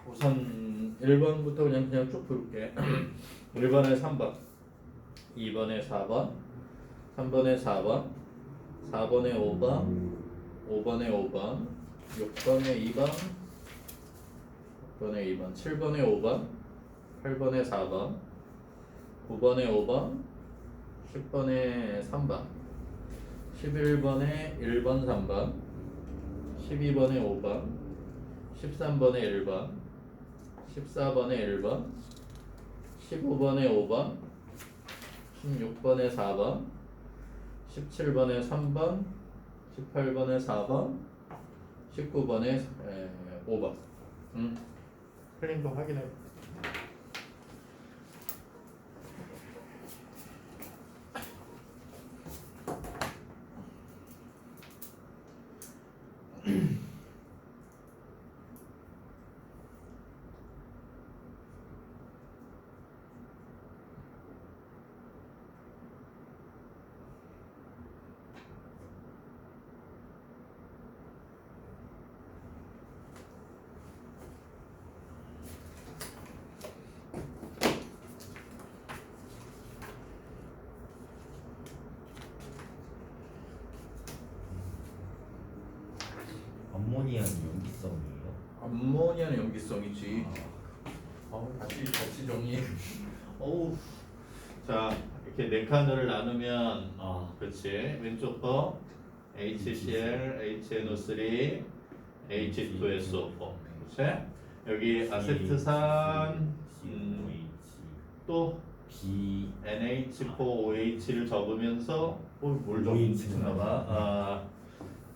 우선 1번부터 그냥 쭉 부를게. 1번에 3번, 2번에 4번, 3번에 4번, 4번에 5번, 5번에 5번, 6번에 2번, 6번에 2번, 7번에 5번, 8번에 4번, 9번에 5번, 10번에 3번, 11번에 1번 3번, 12번에 5번, 13번에 1번, 14번에 1번, 15번에 5번, 16번에 4번, 17번에 3번, 18번에 4번, 19번에 5번. 틀린 거 확인해. 암모니아는 염기성이에요? 암모니아는 염기성이지. 다시 정리. 어우. 자, 이렇게 네 칸을 나누면 그렇지. 왼쪽 거 HCl, HNO3, H2SO4. 그렇지? 여기 아세트산 또 NH4OH를 적으면서 뭘 적으면 봐.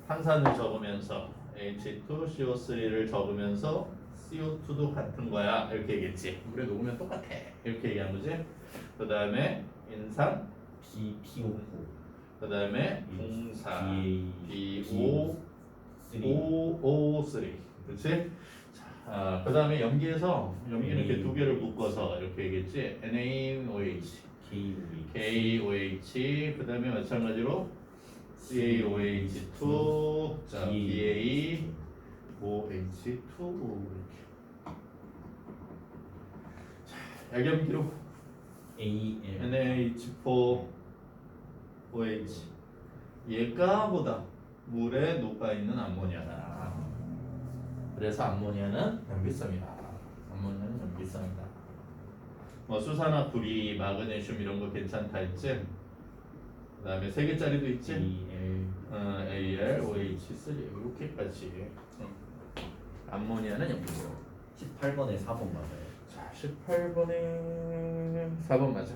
탄산을 적으면서 H2CO3를 적으면서 CO2도 같은 거야 이렇게 얘기했지. 물에 녹으면 똑같아 이렇게 얘기한 거지. 그 다음에 인산 PO4 그 다음에 중산 BO3 그렇지. 그 다음에 염기에서 여기는 이렇게 두 개를 묶어서 이렇게 얘기했지. NaOH KOH 그 다음에 마찬가지로 CaOH2 자 BaOH2 이렇게. 자, 약염기로 NH4OH 얘가보다 물에 녹아있는 암모니아다. 그래서 암모니아는 염기성이다. 암모니아는 염기성이다. 뭐 수산화 구리, 마그네슘 이런 거 괜찮다 했지. 그 다음에 3개짜리도 있지. AL, OH3 이렇게까지. 암모니아는 염기성. 18번에 4번 맞아요. 자, 18번에 4번 맞아.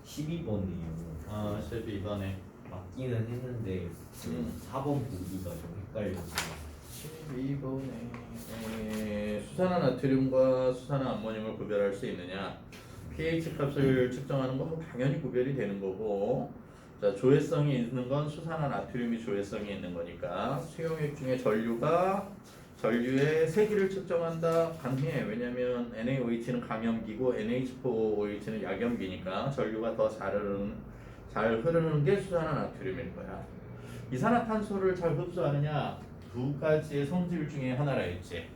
12번이에요. 12번에 맞기는 했는데 4번 보기가 좀 헷갈려서 12번에 수산화 나트륨과 수산화 암모늄을 구별할 수 있느냐? pH 값을 측정하는 건 당연히 구별이 되는 거고, 자 조회성이 있는 건 수산화 나트륨이 조회성이 있는 거니까 수용액 중에 전류의 세기를 측정한다 가능해. 왜냐면 NaOH는 강염기고 NH4OH는 약염기니까 전류가 더 잘 흐르는 게 수산화 나트륨일 거야. 이산화탄소를 잘 흡수하느냐? 두 가지의 성질 중에 하나라 했지.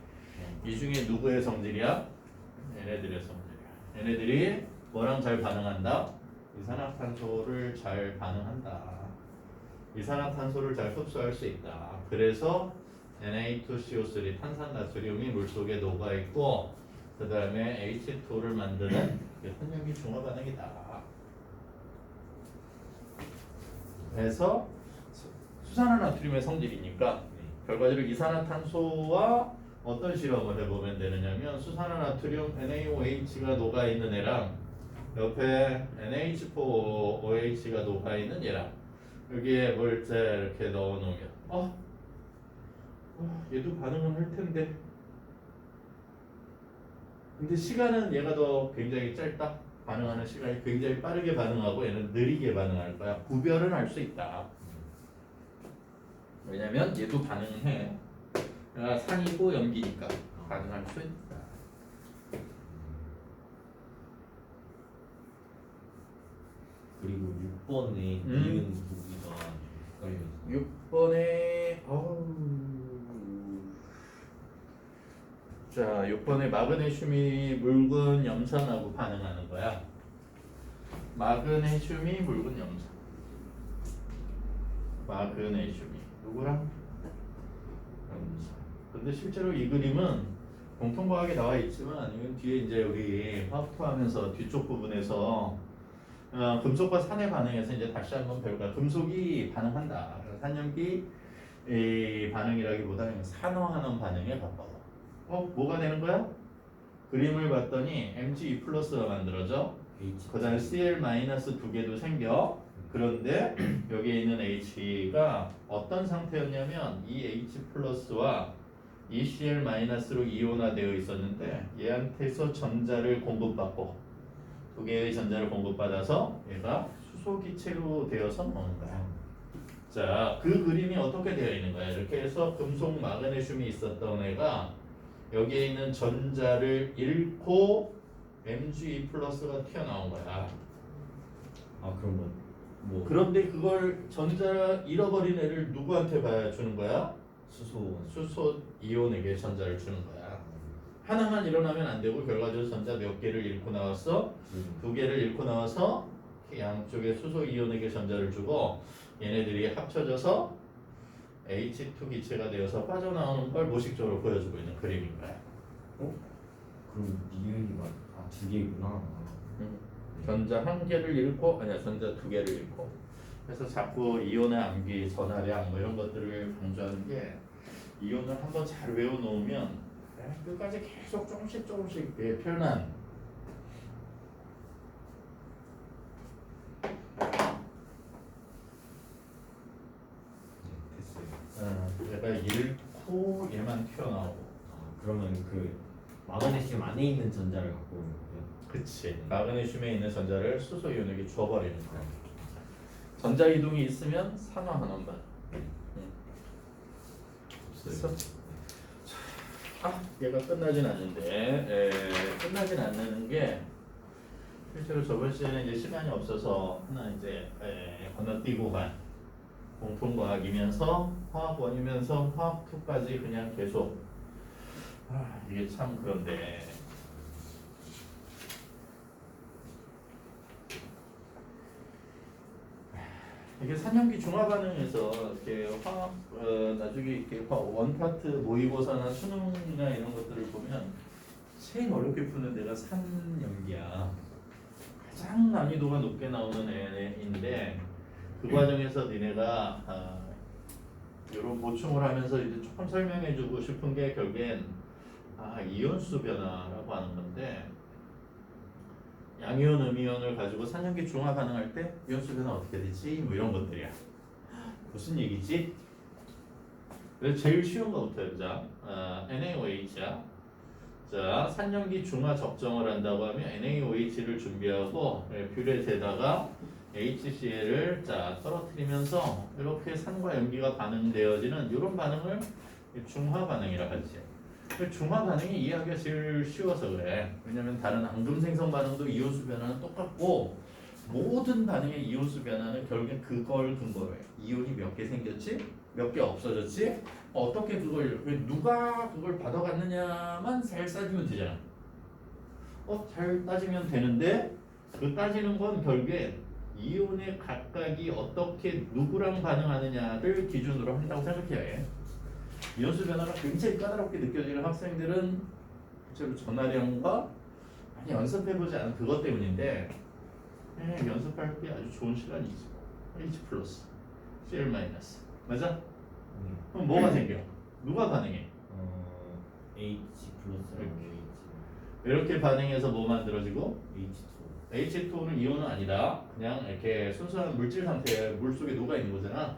이 중에 누구의 성질이야? 얘네들의 성질이야. 얘네들이 뭐랑 잘 반응한다? 이산화탄소를 잘 반응한다. 이산화탄소를 잘 흡수할 수 있다. 그래서 Na2CO3 탄산나트륨이 물속에 녹아있고 그 다음에 H2를 만드는 현염기 중화 반응이다. 그래서 수산화 나트륨의 성질이니까 결과적으로 이산화탄소와 어떤 실험을 해보면 되느냐면 수산화 나트륨 NaOH가 녹아있는 애랑 옆에 NH4OH가 녹아있는 얘랑 여기에 뭘 이렇게 넣어놓으면 얘도 반응은 할 텐데 근데 시간은 얘가 더 굉장히 짧다. 반응하는 시간이 굉장히 빠르게 반응하고 얘는 느리게 반응할 거야. 구별은 할 수 있다. 왜냐면 얘도 반응해. 산이고 염기니까 반응할 수 있다. 그리고 6번에 니은 보기가 헷갈려요. 6번에 자, 6번에 마그네슘이 묽은 염산하고 반응하는 거야. 마그네슘이 묽은 염산. 마그네슘이 누구랑? 염산. 근데 실제로 이 그림은 공통과학에 나와 있지만 이건 뒤에 이제 우리 화학 투하하면서 뒤쪽 부분에서 금속과 산의 반응에서 이제 다시 한번 배울 거야. 금속이 반응한다. 산염기 반응이라기보다는 산화하는 반응에 가까워. 뭐가 되는 거야? 그림을 봤더니 Mg2 플러스가 만들어져. 그 다음에 Cl 마이너스 두 개도 생겨. 그런데 여기에 있는 H가 어떤 상태였냐면 이 H 플러스와 이 Cl 마이너스로 이온화되어 있었는데 얘한테서 전자를 공급받고 두 개의 전자를 공급받아서 얘가 수소기체로 되어서 나오는 거야. 자, 그 그림이 어떻게 되어 있는 거야? 이렇게 해서 금속 마그네슘이 있었던 애가 여기에 있는 전자를 잃고 Mg2 플러스가 튀어나온 거야. 아 그럼 뭐 그런데 그걸 전자 잃어버린 애를 누구한테 봐야 주는 거야? 수소 이온에게 전자를 주는 거야. 하나만 일어나면 안 되고 결과적으로 전자 몇 개를 잃고 나왔어? 두 개를 잃고 나와서 양쪽에 수소 이온에게 전자를 주고 얘네들이 합쳐져서 H2 기체가 되어서 빠져나오는 걸 모식적으로 보여주고 있는 그림인 거야. 그럼 니은이 두 개구나. 전자 한 개를 잃고 아니야 전자 두 개를 잃고 그래서 자꾸 이온의 암기, 전하량 뭐 이런 것들을 강조하는 게 이온을 한번 잘 외워놓으면 끝까지 계속 조금씩 표현한 됐어요. 얘가 잃고 얘만 튀어나오고 그러면 그 마그네슘 안에 있는 전자를 갖고 있는 거예요? 그치 마그네슘에 있는 전자를 수소 이온에게 줘버리는 거야. 전자 이동이 있으면 산화하는 반. 그래서 얘가 끝나진 않는데 끝나진 않는 게 실제로 저번 시간에 이제 시간이 없어서 하나 이제 건너뛰고 간 공통과학이면서 화학원이면서 화학2까지 그냥 계속 이게 참 그런데 이게 산염기 중화 반응에서 이렇게 화학 나중에 이렇게 원파트 모의고사나 수능이나 이런 것들을 보면 제일 어렵게 푸는 데가 산염기야. 가장 난이도가 높게 나오는 애인데 그 과정에서 니네가 이런 보충을 하면서 이제 조금 설명해주고 싶은 게 결국엔 이온수 변화라고 하는 건데. 양이온, 음이온을 가지고 산염기 중화 반응할 때 이온수 변화 어떻게 되지? 뭐 이런 것들이야. 무슨 얘기지? 그래서 제일 쉬운 거부터 해보자. NaOH야. 자, 산염기 중화 적정을 한다고 하면 NaOH를 준비하고 뷰렛에다가 HCl을 떨어뜨리면서 이렇게 산과 염기가 반응되어지는 이런 반응을 중화 반응이라 하지. 중화 반응이 이해하기가 제일 쉬워서 그래. 왜냐면 다른 앙금 생성 반응도 이온수 변화는 똑같고 모든 반응의 이온수 변화는 결국엔 그걸 근거로 해. 이온이 몇 개 생겼지? 몇 개 없어졌지? 어떻게 누가 그걸 받아갔느냐만 잘 따지면 되잖아. 잘 따지면 되는데 그 따지는 건 결국엔 이온의 각각이 어떻게 누구랑 반응하느냐를 기준으로 한다고 생각해야 해. 이온수 변화가 굉장히 까다롭게 느껴지는 학생들은 실제로 전화량과 많이 연습해보지 않은 그것 때문인데 연습할 게 아주 좋은 시간이지. H 플러스, Cl 마이너스 맞아? 그럼 뭐가 생겨? 누가 반응해? H 플러스랑 H 이렇게 반응해서 뭐 만들어지고? H2 H2는 이온은 아니다. 그냥 이렇게 순수한 물질 상태에 물 속에 녹아 있는 거잖아.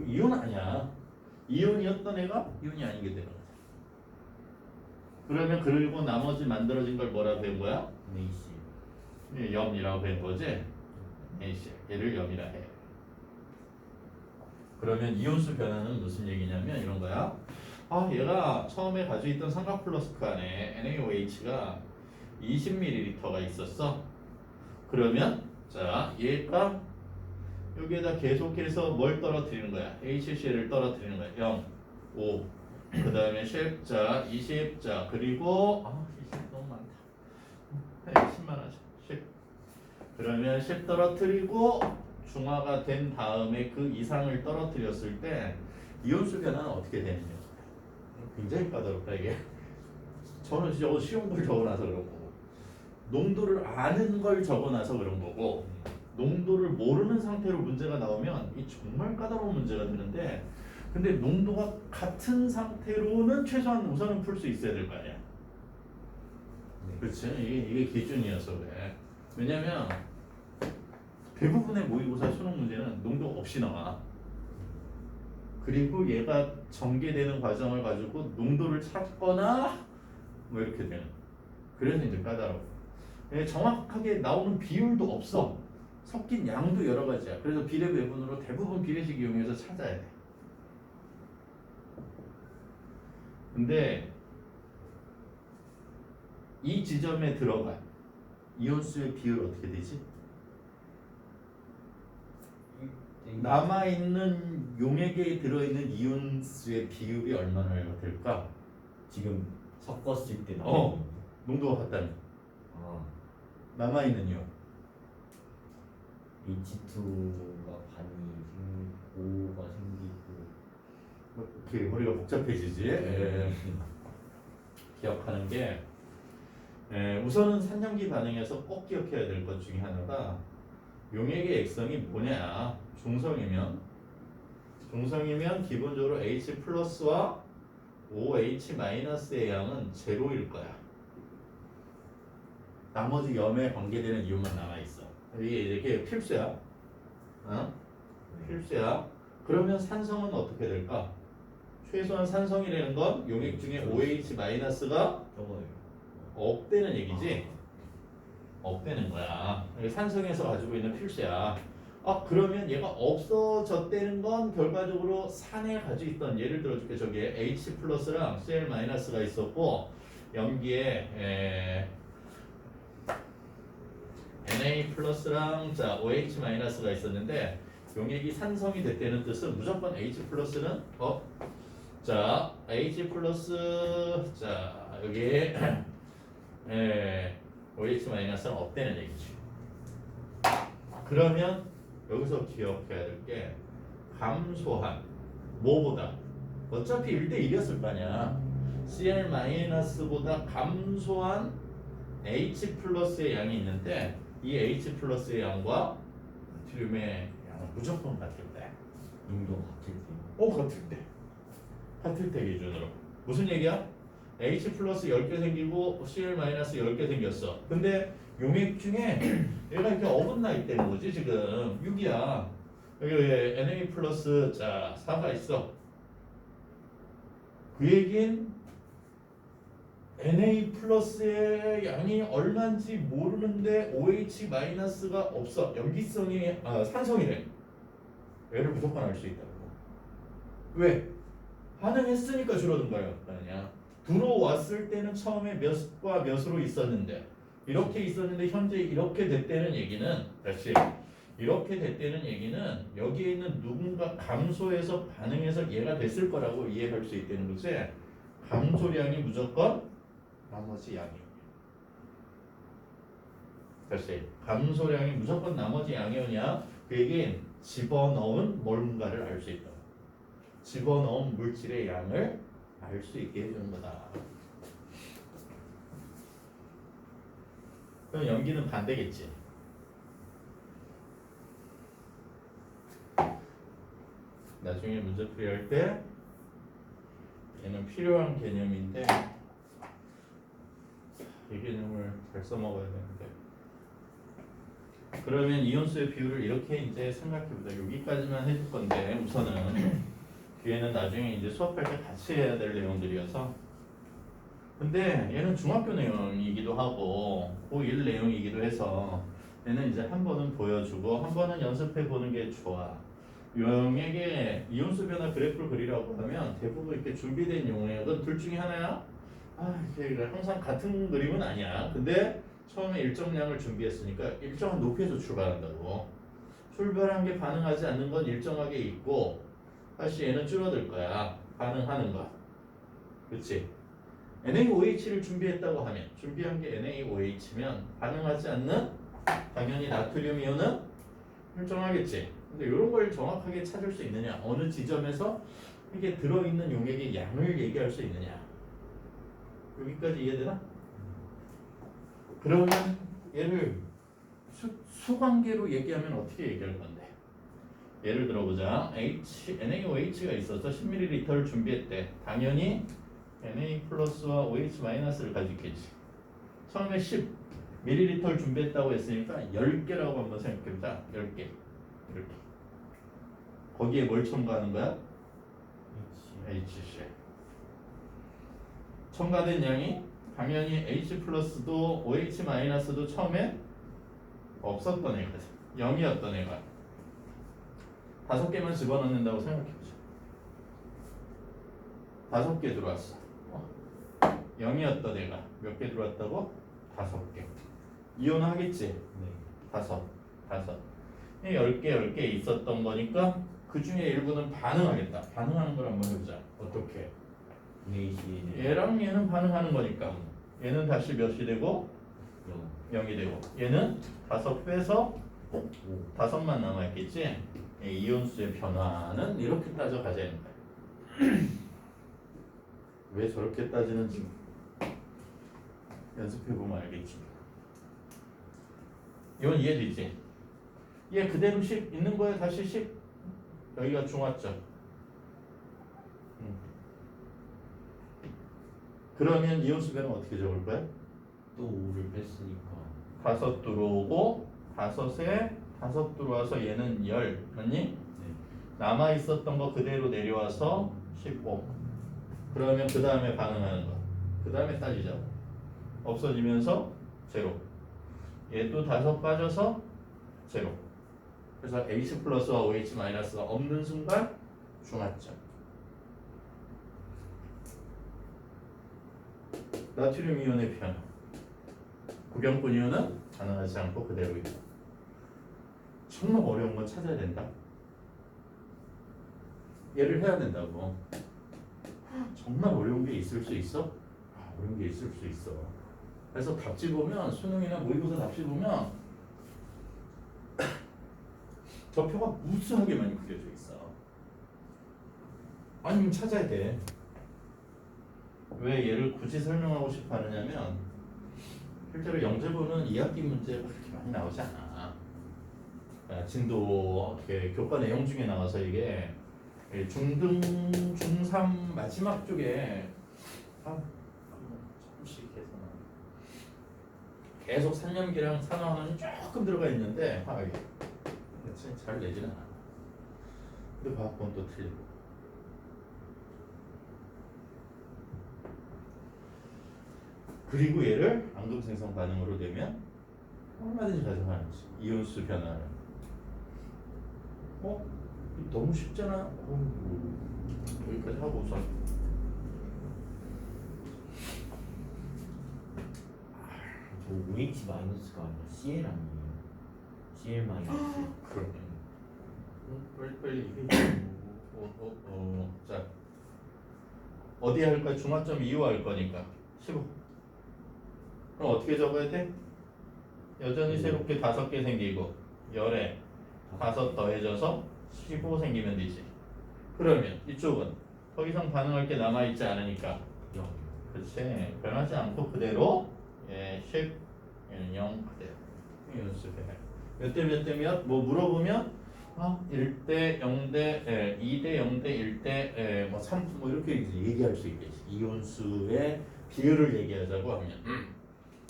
이온은 아니야. 이온이었던 애가 이온이 아니게 되는 거야. 그러면 그리고 나머지 만들어진 걸 뭐라 배운 거야? NaC 염이라고 배운 거지? NaC 얘를 염이라 해. 그러면 이온수 변화는 무슨 얘기냐면 이런 거야. 얘가 처음에 가지고 있던 삼각 플러스크 안에 NaOH가 20ml가 있었어. 그러면 자, 얘가 여기에다 계속해서 뭘 떨어뜨리는 거야? HCl을 떨어뜨리는 거야. 0, 5. 그 다음에 10자, 20자, 그리고 20 너무 많다. 10만 하자. 10. 그러면 10 떨어뜨리고 중화가 된 다음에 그 이상을 떨어뜨렸을 때 이온수 변화는 어떻게 되느냐? 굉장히 까다롭다 이게. 저는 진짜 쉬운 걸 적어놔서 그런 거고, 농도를 아는 걸 적어놔서 그런 거고, 농도를 모르는 상태로 문제가 나오면 이 정말 까다로운 문제가 되는데, 근데 농도가 같은 상태로는 최소한 우선은 풀 수 있어야 될 거 아니야. 그렇지? 이게 기준이어서 그래. 왜냐면 대부분의 모의고사 수능 문제는 농도 없이 나와. 그리고 얘가 전개되는 과정을 가지고 농도를 찾거나 뭐 이렇게 되는. 그래서 이제 까다로워. 정확하게 나오는 비율도 없어. 섞인 양도 여러 가지야. 그래서 비례 배분으로 대부분 비례식 이용해서 찾아야 돼. 근데 이 지점에 들어간 이온수의 비율 어떻게 되지? 남아있는 용액에 들어있는 이온수의 비율이 얼마나 될까? 지금 섞었을 때 농도가 같다면 아, 남아있는 이온 H2가 반이 생기고 5가 생기고 이렇게 머리가 복잡해지지. 기억하는 게 우선은 산염기 반응에서 꼭 기억해야 될 것 중에 하나가 용액의 액성이 뭐냐. 중성이면 기본적으로 H 플러스와 OH 마이너스의 양은 제로일 거야. 나머지 염에 관계되는 이온만 남아있어. 이게 이렇게 필수야. 필수야. 그러면 산성은 어떻게 될까? 최소한 산성이라는 건 용액 중에 OH 마이너스가 적어요. 없다는 얘기지. 없다는 거야. 산성에서 가지고 있는 필수야. 그러면 얘가 없어졌다는 건 결과적으로 산에 가지고 있던, 예를 들어줄게. 저기에 H 플러스랑 Cl 마이너스가 있었고 염기에 Na 플러스랑 OH 마이너스가 있었는데 용액이 산성이 됐다는 뜻은 무조건 H 플러스는 H 플러스 여기에 OH 마이너스는 없다는 얘기지. 그러면 여기서 기억해야 될 게 감소한 뭐보다 어차피 1대1이었을 거 아니야. Cl 마이너스보다 감소한 H 플러스의 양이 있는데 이 H 플러스의 양과 나트륨의 양은 무조건 같을 때. 농도 같을 때. 같을 때 기준으로. 무슨 얘기야? H 플러스 10개 생기고 Cl 마이너스 10개 생겼어. 근데 용액 중에 얘가 이렇게 어긋나 있다는 거지. 지금 6이야. 여기 Na 플러스 4가 있어. 그 얘긴 Na 플러스의 양이 얼마인지 모르는데 OH 마이너스가 없어. 염기성이 산성이래. 얘를 무조건 알 수 있다고. 왜? 반응했으니까 줄어든 거예요. 아니야. 들어왔을 때는 처음에 몇과 몇으로 있었는데 이렇게 있었는데 현재 이렇게 됐다는 얘기는, 다시 이렇게 됐다는 얘기는 여기에 있는 누군가 감소해서 반응해서 얘가 됐을 거라고 이해할 수 있다는 거지. 감소량이 무조건 나머지 양이. 다시 감소량이 무조건 나머지 양이 오냐? 그 얘기는 집어넣은 뭔가를 알 수 있다. 집어넣은 물질의 양을 알 수 있게 해주는 거다. 그럼 염기는 반대겠지. 나중에 문제 풀이할 때 얘는 필요한 개념인데 이 개념을 잘 써먹어야 되는데. 그러면 이온수의 비율을 이렇게 이제 생각해보자. 여기까지만 해줄 건데 우선은 뒤에는 나중에 이제 수업할 때 같이 해야 될 내용들이어서. 근데 얘는 중학교 내용이기도 하고 고1 내용이기도 해서 얘는 이제 한 번은 보여주고 한 번은 연습해 보는 게 좋아. 용액의 이온수 변화 그래프를 그리라고 하면 대부분 이렇게 준비된 용액은 둘 중에 하나야. 이게 항상 같은 그림은 아니야. 근데 처음에 일정량을 준비했으니까 일정한 높이에서 출발한다고. 출발한 게 반응하지 않는 건 일정하게 있고 다시 얘는 줄어들 거야. 반응하는 거. 그치? NaOH를 준비했다고 하면 준비한 게 NaOH면 반응하지 않는 당연히 나트륨 이온은 일정하겠지. 근데 이런 걸 정확하게 찾을 수 있느냐? 어느 지점에서 이게 들어있는 용액의 양을 얘기할 수 있느냐? 여기까지 이해되나? 그러면 얘를 수관계로 얘기하면 어떻게 얘기할 건데? 예를 들어보자. NaOH가 있어서 10ml를 준비했대. 당연히 Na 플러스와 OH 마이너스를 가지고 있겠지. 처음에 10ml를 준비했다고 했으니까 10개라고 한번 생각해보자. 10개. 이렇게. 거기에 뭘 첨가하는 거야? HCl. 첨가된 양이 당연히 H 플러스도 OH 마이너스도 처음에 없었던 애거든. 0이었던 애가 5개만 집어넣는다고 생각해보자. 5개 들어왔어. 0이었던 애가 몇 개 들어왔다고? 5개. 이온 하겠지? 네. 5. 10개 있었던 거니까 그 중에 일부는 반응하겠다. 반응하는 걸 한번 해보자. 어떻게? NaCl 얘랑 얘는 반응하는 거니까 얘는 다시 몇이 되고 0 0이 되고 얘는 5 빼서 5 5만 남아있겠지? 이 이온수의 변화는 이렇게 따져가자는 거야. 왜 저렇게 따지는지 연습해보면 알겠지. 이건 이해되지? 얘 그대로 10 있는 거에 다시 10 여기가 중화점. 그러면 이온수 변화 어떻게 적을 거야? 또 5를 뺐으니까 5 들어오고 5에 5 들어와서 얘는 10 맞니? 네. 남아 있었던 거 그대로 내려와서 15. 그러면 그 다음에 반응하는 거. 그 다음에 따지자. 없어지면서 제로. 얘도 5 빠져서 제로. 그래서 H 플러스와 OH 마이너스가 없는 순간 중화점. 나트륨 이온의 변화. 구경분 이온은 반응하지 않고 그대로 있다. 정말 어려운 건 찾아야 된다. 얘를 해야 된다고. 정말 어려운 게 있을 수 있어? 어려운 게 있을 수 있어. 그래서 답지 보면 수능이나 모의고사 답지 보면 저 표가 무수하게 많이 그려져 있어. 아니면 찾아야 돼. 왜 얘를 굳이 설명하고 싶어 하느냐면 실제로 영재부는 2학기 문제가 그렇게 많이 나오지 않아. 진도 어떻게 교과 내용 중에 나와서 이게 중등, 중3 마지막 쪽에 조금씩 해서 계속 산염기랑 산화는 조금 들어가 있는데 화학이 잘 내지는 않아. 근데 과학은 또 틀리고. 그리고 얘를 앙금생성 반응으로 되면 얼마든지 가정하는 거지. 이온수 변화를. 너무 쉽잖아. 여기까지 하고 우선. 저 OH 마이너스가 아니라 CL 아니에요? CL 마이너스 그러네. 빨리 이게. 자, 어디에 할 거야? 중화점 이후 할 거니까 15. 그럼 어떻게 적어야 돼? 여전히 새롭게 5개 생기고 열에 5 더해져서 15 생기면 되지. 그러면 이쪽은 더 이상 반응할 게 남아있지 않으니까 0 그렇지. 변하지 않고 그대로 10, 0 그대로. 연습해. 몇 대 몇 대 몇? 뭐 물어보면 1대 0대 2대 0대 1대 뭐 3, 뭐 이렇게 이제 얘기할 수 있겠지. 이온수의 비율을 얘기하자고 하면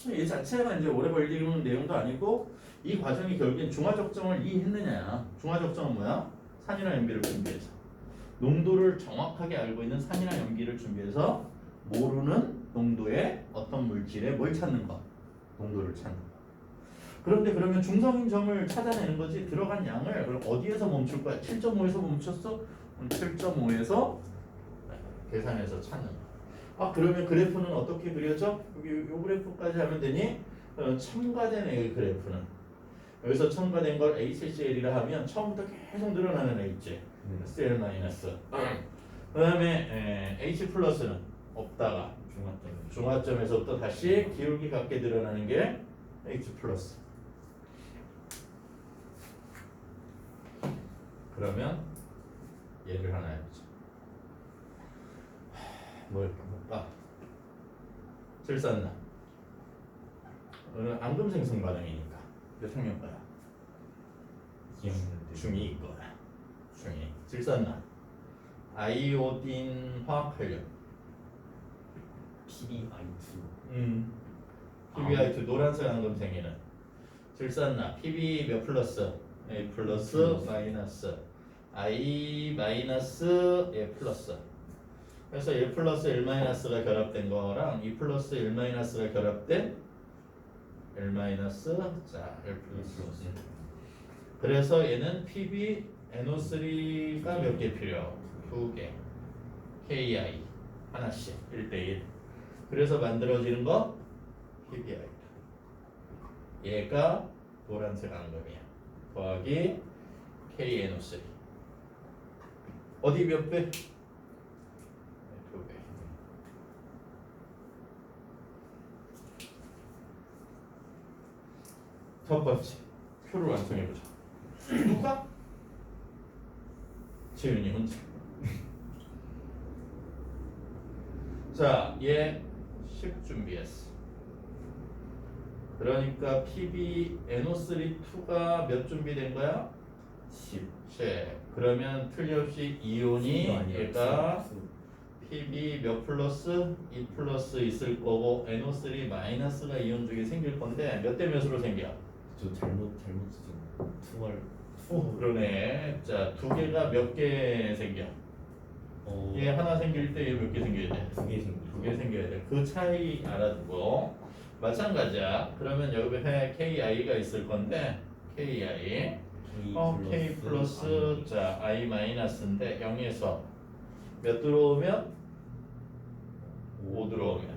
이 자체가 이제 오래 걸리는 내용도 아니고 이 과정이 결국엔 중화적정을 이해했느냐. 중화적정은 뭐야? 산이나 염기를 준비해서 농도를 정확하게 알고 있는 산이나 염기를 준비해서 모르는 농도의 어떤 물질에 뭘 찾는 거? 농도를 찾는 거. 그런데 그러면 중성인 점을 찾아내는 거지. 들어간 양을 그럼 어디에서 멈출 거야? 7.5에서 멈췄어? 7.5에서 계산해서 찾는 거. 그러면 그래프는 어떻게 그려져? 여기 요 그래프까지 하면 되니? 첨가된 A 그래프는 여기서 첨가된 걸 HCL이라 하면 처음부터 계속 늘어나는 애 있지. CL 마이너스. 그 다음에 H 플러스는 없다가 중간점. 중화점에서부터 다시 기울기 같게 늘어나는 게 H 플러스. 그러면 얘를 하나 해보자. 뭘 볼까? 질산나. 오늘 앙금생성 반응이니까 몇 학년 거야? 2학년 때. 중2 거야. 중2. 질산나. 아이오딘 화학활력. PbI2. PbI2 노란색 앙금생이는 질산나. Pb 몇 플러스? A 플러스 마이너스 I 마이너스 A 플러스. 그래서 1 플러스 1 마이너스가 결합된 거랑 2 플러스 1 마이너스가 결합된 1 마이너스 자 1 플러스. 그래서 얘는 PB NO3가 몇 개 필요? 2개. KI 하나씩 1대1. 그래서 만들어지는 거 PBI. 얘가 노란색 앙금이야. 더하기 KNO3. 어디 몇 배? 2배. 첫 번째 표를 완성해보자. 누가? 재윤이 혼자. 자, 얘 10 준비했어. 그러니까 PbNO3-2가 몇 준비된 거야? 10. 그러면 틀림없이 이온이 얘가 Pb 몇 플러스? 2 플러스 있을 거고 NO3 마이너스가 이온 중에 생길 건데 몇 대 몇으로 생겨? 저 잘못 쓰신 투월. 그러네. 자, 두 개가 몇 개 생겨? 얘 하나 생길 때 얘 몇 개 생겨야 돼? 2개 생겨. 두 개 생겨야 돼. 그 차이 알아두고 마찬가지야. 그러면 여기 KI가 있을 건데 KI K 플러스 자 I 마이너스인데 0에서 몇 들어오면 5 들어오면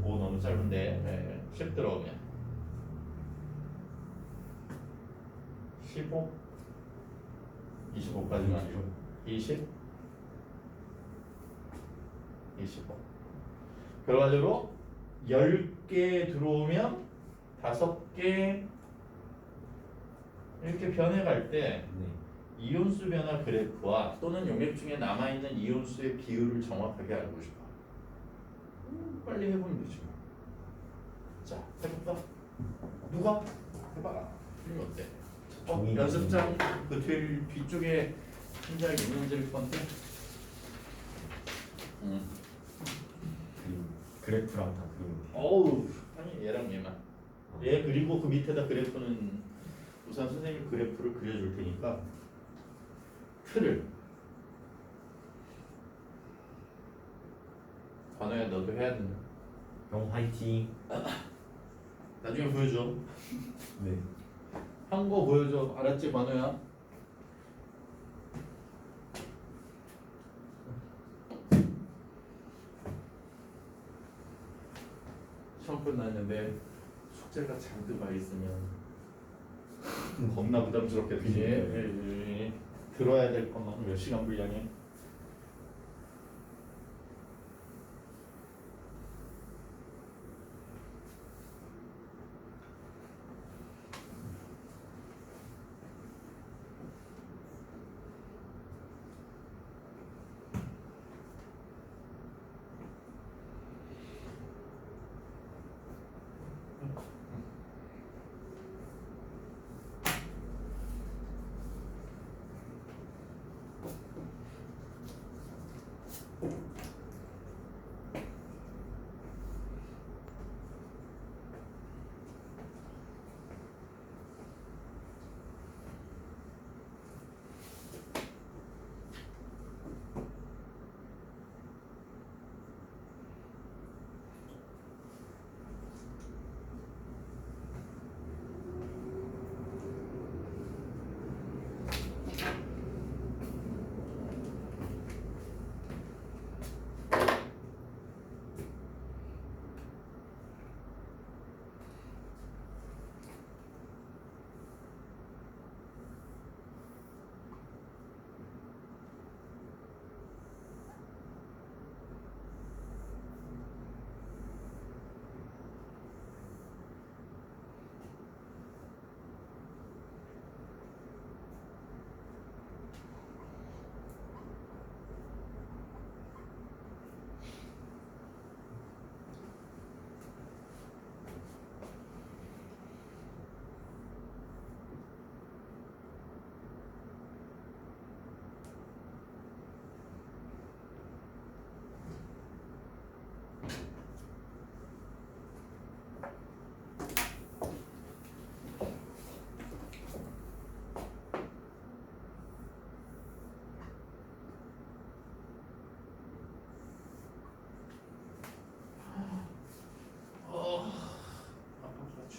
5 너무 짧은데 10 들어오면 15 25까지만 20 25 결과적으로 10개 들어오면 5개 이렇게 변해갈 때 네. 이온수 변화 그래프와 또는 용액 중에 남아있는 이온수의 비율을 정확하게 알고 싶어. 빨리 해보면 되지 뭐. 자, 해볼까? 누가? 해봐. 이거 어때? 연습장 그 뒤쪽에 신작 있는지를 건데. 그래프랑 다 그리면 돼. 어우, 아니 얘랑 얘만. 얘 그리고 그 밑에다 그래프는 우선 선생님이 그래프를 그려줄 테니까 틀을 관호야 너도 해야 된다. 형 화이팅. 나중에 보여줘. 네. 한 거 보여줘. 알았지 관호야? 시험 끝났는데 숙제가 잔뜩 와 있으면 겁나 부담스럽게 그지? 들어야 될 것만 몇 시간 분량에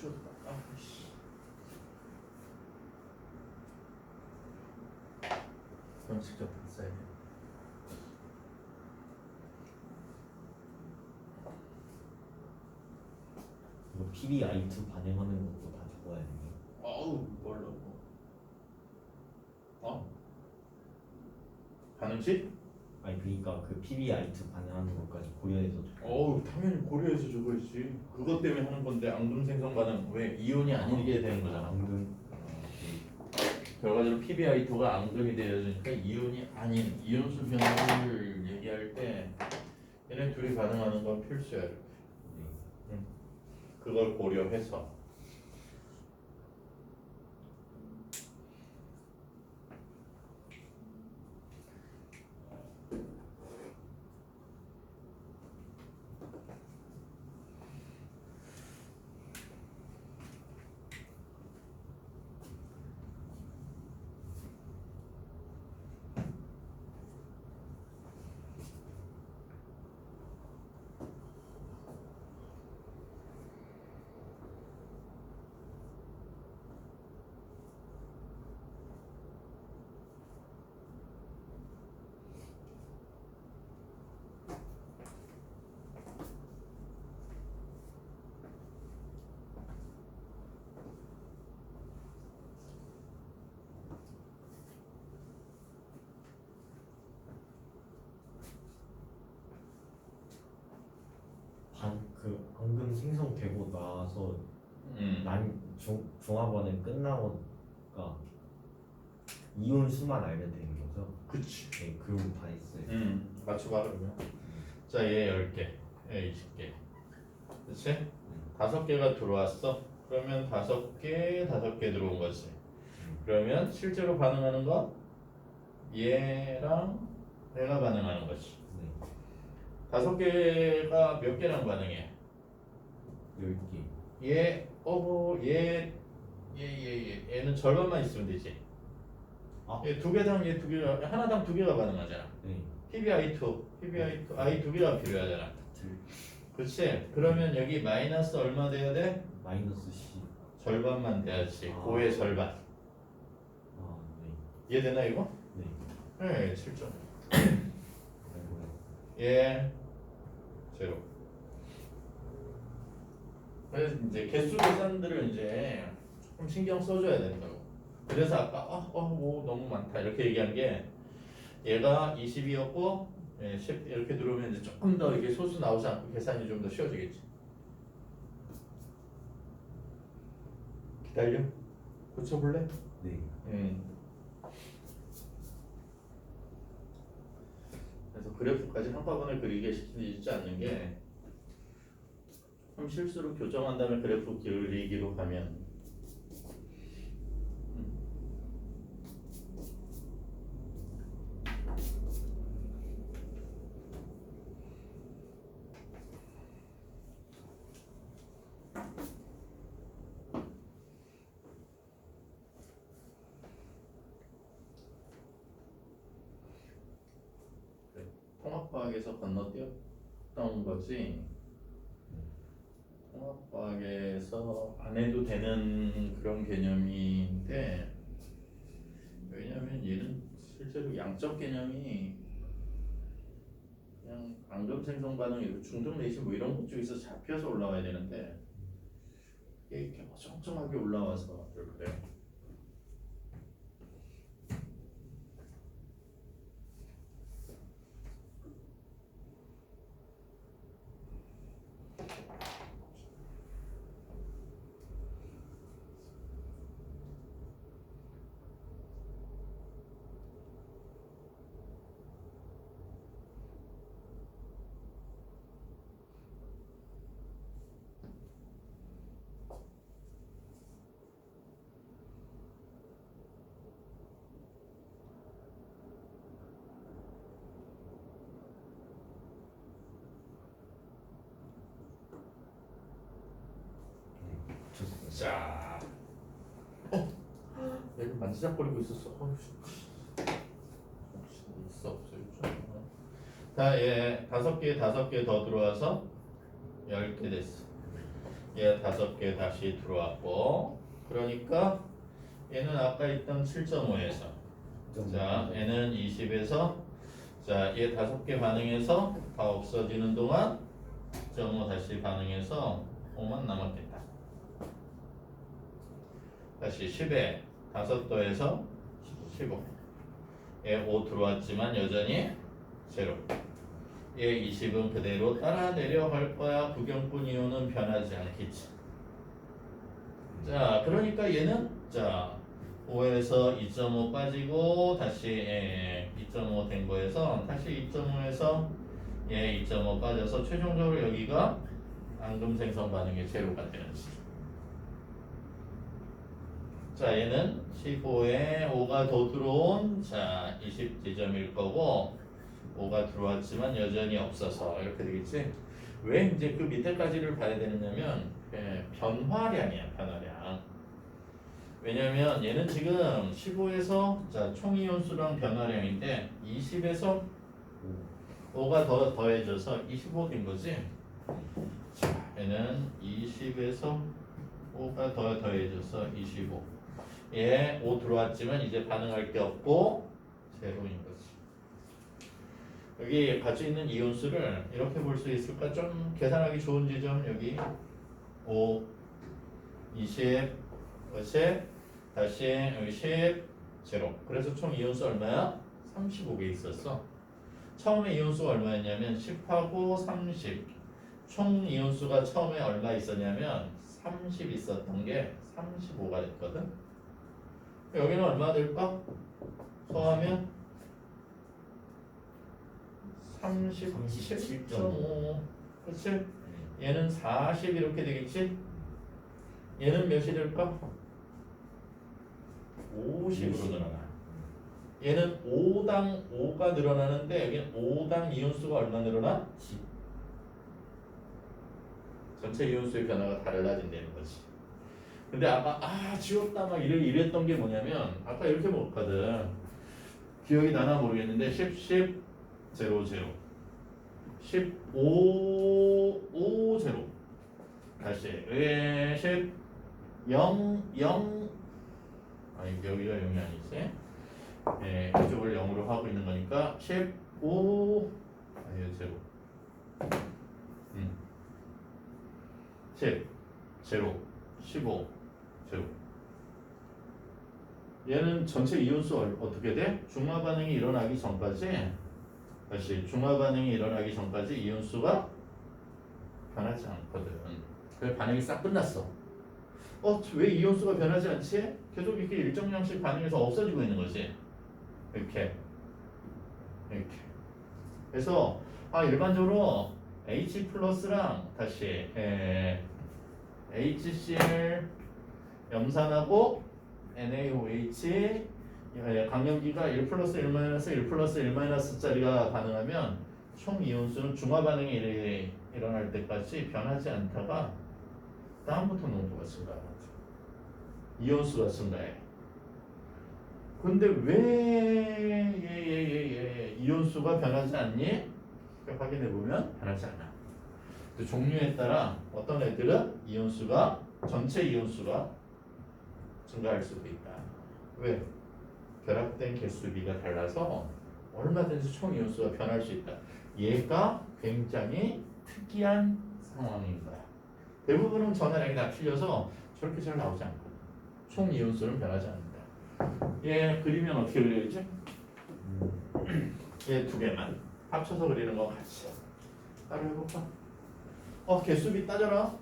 치웠다. 씨. 그럼 직접 다 써야 돼. 이거 PBI2 반영하는 것도 다 적어야 되네. 어우 뭘로? 가능식? 아니 그러니까 그 PBI2 반영하는 것까지 고려해서 적어야 어우 당연히 고려해서 적어야지. 그것 때문에 하는 건데 앙금 생성 반응 왜 이온이 아니게 되는 거잖아. 앙금. 결과적으로 PbI2가 앙금이 되어지니까 이온이 아닌 이온수 변화를 얘기할 때 얘네 둘이 반응하는 건 필수야. 이렇게. 네. 그걸 고려해서 그 앙금 생성되고 나서 중합원은 끝나고가 이온 수만 알면 되는 거죠? 그치. 네, 그럼 다 있어요. 맞춰봐 그러면. 자, 얘 10개, 얘 20개. 그치? 5개가 들어왔어. 그러면 5개, 5개 들어온 거지. 그러면 실제로 반응하는 건 얘랑 얘가 반응하는 거지. 네, 5개가 몇 개랑 반응해? 10개. 얘는 절반만 있으면 되지. 아. 얘 2개당 얘 2개가 하나당 2개가 반응하잖아. 네. PbI2 I 2개가 필요하잖아. 둘. 그렇지? 그러면 여기 마이너스 얼마 돼야 돼? 마이너스 C. 절반만 돼야지. 아. 5의 절반. 아, 네. 이해되나 이거? 네. 네, 7점. 아이고요. 예, 제로. 그래서 이제 개수 계산들을 이제 조금 신경 써줘야 된다고. 그래서 아까 뭐 너무 많다 이렇게 얘기한 게 얘가 20이었고 10 이렇게 들어오면 이제 조금 더 이게 소수 나오지 않고 계산이 좀 더 쉬워지겠지. 기다려. 고쳐볼래? 네. 그래서 그래프까지 한꺼번에 그리게 시키지 않는 게 좀 실수로 교정한 다음에 그래프 그리기로 가면 통합과학에서 건너뛰었던 거지. 통합과학에서 안 해도 되는 그런 개념인데 왜냐면 얘는 실제로 양적 개념이 그냥 앙금 생성 반응 이렇게 중등 내시 뭐 이런 것 쪽에서 잡혀서 올라와야 되는데 이게 이렇게 어정쩡하게 올라와서 그래요. 좋습니다. 자, 얘를 만지작거리고 있었어. 있어 없어요? 자, 얘 5개 더 들어와서 10개 됐어. 얘 5개 다시 들어왔고, 그러니까 얘는 아까 있던 7.5에서 자 얘는 20에서 자 얘 5개 반응해서 다 없어지는 동안 0.5 다시 반응해서 5만 남았겠다. 다시 10에 5더해서 15. 얘 5 들어왔지만 여전히 제로. 얘 20은 그대로 따라 내려갈 거야. 부경분 이온은 변하지 않겠지. 자, 그러니까 얘는 자 5에서 2.5 빠지고 다시 2.5 된 거에서 다시 2.5에서 얘 2.5 빠져서 최종적으로 여기가 앙금 생성 반응의 제로가 되는지. 자, 얘는 15에 5가 더 들어온 자 20지점일 거고 5가 들어왔지만 여전히 없어서 이렇게 되겠지. 왜 이제 그 밑에까지를 봐야 되느냐면 변화량이야, 변화량. 왜냐면 얘는 지금 15에서 자 총이온수랑 변화량인데 20에서 5가 더해져서 25 된 거지. 자, 얘는 20에서 5가 더해져서 25. 얘 5 들어왔지만 이제 반응할 게 없고 제로인 거지. 여기 같이 있는 이온수를 이렇게 볼 수 있을까? 좀 계산하기 좋은 지점 여기 5, 20, 50, 다시 여기 10, 제로. 그래서 총 이온수 얼마야? 35개 있었어. 처음에 이온수가 얼마였냐면 10하고 30. 총 이온수가 처음에 얼마 있었냐면 30 있었던 게 35가 됐거든. 여기는 얼마 될까? 더하면 37.5. 그치? 얘는 40 이렇게 되겠지? 얘는 몇이 될까? 50으로 늘어나. 얘는 5당 5가 늘어나는데 여기는 5당 이온수가 얼마 늘어나? 10. 전체 이온수의 변화가 달라진다는 거지. 근데 아까 지웠다 막 이랬던 게 뭐냐면 아까 이렇게 먹었거든. 기억이 나나 모르겠는데 10, 0, 0 15, 5, 0 다시 10, 0, 0 아니 여기가 0이 아니지. 이쪽을 0으로 하고 있는 거니까 15 아니 0 10, 0, 15, 0 얘는 전체 이온수 어떻게 돼? 중화 반응이 일어나기 전까지 다시 중화 반응이 일어나기 전까지 이온수가 변하지 않거든. 그래서 반응이 싹 끝났어. 왜 이온수가 변하지 않지? 계속 이렇게 일정량씩 반응해서 없어지고 있는 거지. 이렇게. 그래서 일반적으로 H 플러스랑 다시 HCl 염산하고 NaOH 강염기가 1 플러스 1 마이너스 1 플러스 1 마이너스짜리가 반응하면 총 이온수는 중화 반응이 일어날 때까지 변하지 않다가 다음부터 농도가 증가하죠. 이온수가 증가해. 근데 왜 이온수가 변하지 않니? 확인해 보면 변하지 않아. 종류에 따라 어떤 애들은 이온수가 전체 이온수가 증가할 수도 있다. 왜? 결합된 개수비가 달라서 얼마든지 총 이온수가 변할 수 있다. 얘가 굉장히 특이한 상황인 거야. 대부분은 전화량이 다 틀려서 저렇게 잘 나오지 않거든. 총 이온수는 변하지 않는다. 얘 그리면 어떻게 그려야지? 얘 두 개만 합쳐서 그리는 거 같이 따로 해볼까? 개수비 따져라.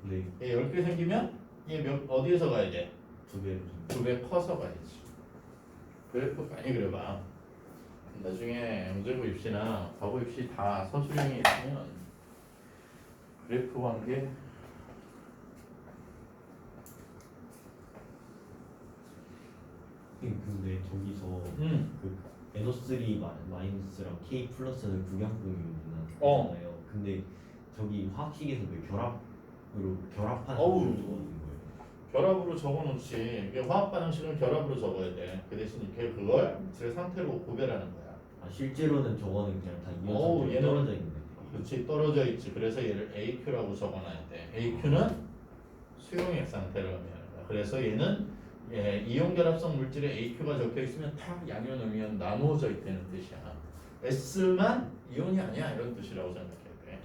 네. 얘 10개 생기면 얘 어디에서 가야 돼? 2배. 2배 커서 가야지. 그래프 많이 그려봐. 나중에 영재고 입시나 과거 입시 다 서술형이 있으면 그래프 관계 근데 저기서 그 NO3 마이너스랑 K 플러스는 부경분이잖아요. 근데 저기 화학식에서 왜 결합하는 어우. 걸 적어놓은 거예요? 결합으로 적어놓지. 이게 화학 반응식은 결합으로 적어야 돼. 그 대신 이렇게 그걸 제 상태로 구별하는 거야. 실제로는 저거는 그냥 다 어우, 이어져 얘는- 떨어져 있는데. 그렇지 떨어져 있지. 그래서 얘를 AQ라고 적어놔야 돼. AQ는 수용액 상태를 의미하는 거야. 그래서 얘는 이온 결합성 물질에 AQ가 적혀 있으면 탁 양이온 음이온 나누어져 있다는 뜻이야. S만 이온이 아니야 이런 뜻이라고 생각해야 돼.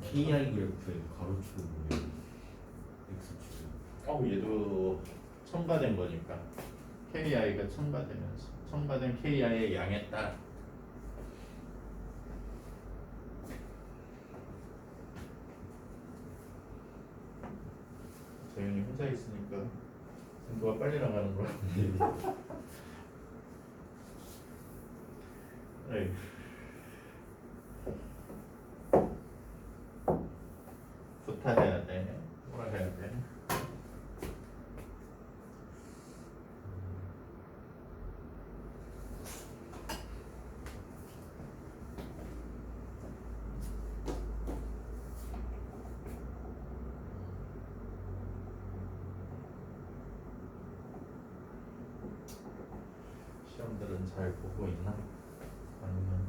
KI 그래프에 가로축은 뭐예요? X축은 얘도 첨가된 거니까 KI가 첨가되면서 첨가된 KI의 양에 따라 재윤이 혼자 있으니까 누가 빨리 나가는 거야. 에이. 부탁해야 돼. 뭐라 해야 돼? 시험들은 잘 보고 있나? 아니면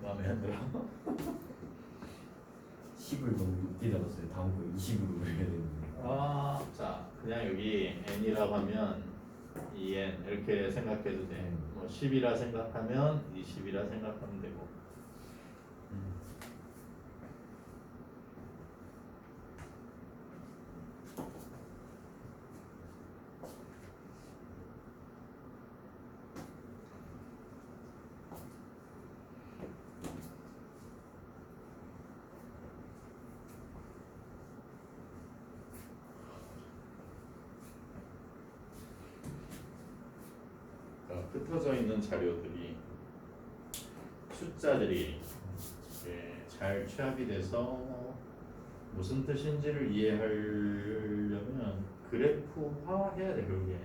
마음에 안 들어. 10을 너무 높게 잡았어요. 다음 거 20으로 해야 되는데. 자 그냥 여기 n이라고 하면 2n 이렇게 생각해도 돼. 뭐 10이라 생각하면 20이라 생각하면 되고. 흩어져 있는 자료들이 숫자들이 잘 취합이 돼서 무슨 뜻인지를 이해하려면 그래프화 해야 돼. 결국에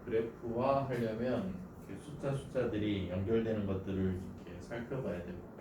그래프화 하려면 숫자들이 연결되는 것들을 이렇게 살펴봐야 되고.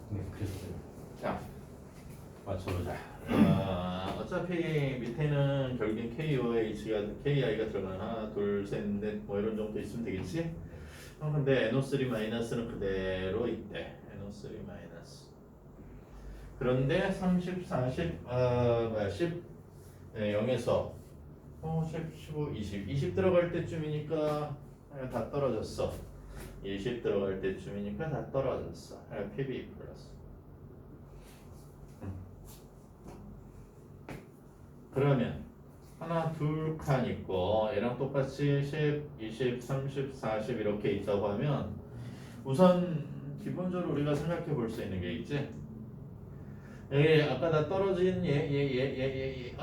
네, 그랬어요. 자, 맞춰보자. 어차피 밑에는 결국엔 KI가 들어가는 하나, 둘, 셋, 넷 뭐 이런 정도 있으면 되겠지? 근데 NO3-는 그대로 있대. NO3-. 그런데 30, 40, 10, 0에서 10, 15, 20 들어갈 때쯤이니까 다 떨어졌어. 20 들어갈 때쯤이니까 다 떨어졌어. PB 플러스. 그러면 하나, 둘 칸 있고 얘랑 똑같이 10, 20, 30, 40 이렇게 있다고 하면 우선 기본적으로 우리가 생각해 볼 수 있는 게 있지. 아까 다 떨어진 얘 이렇게